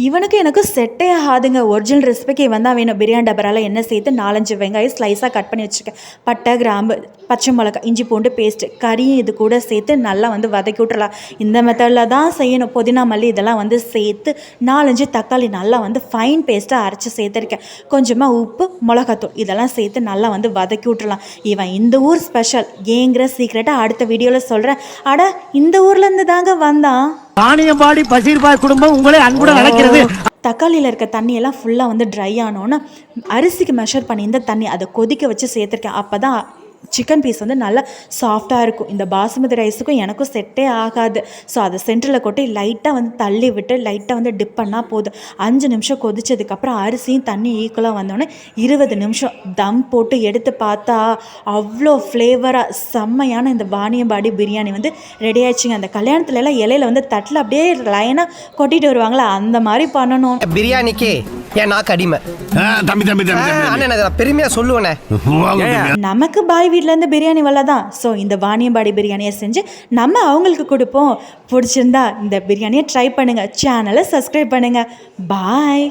இவனுக்கு எனக்கு செட்டே ஆகாதுங்க. ஒரிஜினல் ரெசிபிக்கு இவன் தான் வேணும். பிரியாணி டபரால் எண்ணெய் சேர்த்து 4-5 வெங்காயம் ஸ்லைஸாக கட் பண்ணி வச்சுருக்கேன். பட்டை, கிராம்பு, பச்சை மிளகாய், இஞ்சி பூண்டு பேஸ்ட்டு, கறியும் இது கூட சேர்த்து நல்லா வதக்கி விட்டுறலாம். இந்த மெத்தடில் தான் செய்யணும். புதினா, மல்லி இதெல்லாம் சேர்த்து 4-5 தக்காளி நல்லா ஃபைன் பேஸ்ட்டாக அரைச்சி சேர்த்துருக்கேன். கொஞ்சமாக உப்பு, மிளகாத்தூள் இதெல்லாம் சேர்த்து நல்லா வதக்கி விட்டுறலாம். இவன் இந்த ஊர் ஸ்பெஷல் ஏங்கிற சீக்ரெட்டாக அடுத்த வீடியோவில் சொல்கிறேன். அட இந்த ஊர்லேருந்து தாங்க வந்தான். வாணியம்பாடி பசீர்பாய் குடும்பம் உங்களை அன்புடன் நடக்கிறது. தக்காளியில் இருக்க தண்ணியெல்லாம் ஃபுல்லாக ட்ரை ஆனோன்னா அரிசிக்கு மெஷர் பண்ணி இந்த தண்ணி அதை கொதிக்க வச்சு சேர்த்துருக்கேன். அப்போ தான் சிக்கன் பீஸ் நல்லா சாஃப்டாக இருக்கும். இந்த பாசுமதி ரைஸுக்கும் எனக்கும் செட்டே ஆகாது. ஸோ அதை சென்டரில் கொட்டி லைட்டாக தள்ளி விட்டு லைட்டாக டிப் பண்ணால் போதும். 5 நிமிஷம் கொதிச்சதுக்கப்புறம் அரிசியும் தண்ணி ஈக்குவலாக வந்தோடனே 20 நிமிஷம் தம் போட்டு எடுத்து பார்த்தா அவ்வளோ ஃப்ளேவராக செம்மையான இந்த வாணியம்பாடி பிரியாணி ரெடி ஆயிடுச்சுங்க. அந்த கல்யாணத்துலலாம் இலையில தட்டில் அப்படியே லைனாக கொட்டிட்டு வருவாங்களா அந்த மாதிரி பண்ணணும். பிரியாணிக்கு ஏன் நான் கடிமை பெருமையா சொல்லுவேனே. நமக்கு பாய் வீட்டிலேருந்து பிரியாணி வரல தான். ஸோ இந்த வாணியம்பாடி பிரியாணியை செஞ்சு நம்ம அவங்களுக்கு கொடுப்போம். பிடிச்சிருந்தா இந்த பிரியாணியை ட்ரை பண்ணுங்கள். சேனலை சப்ஸ்கிரைப் பண்ணுங்கள். பாய்.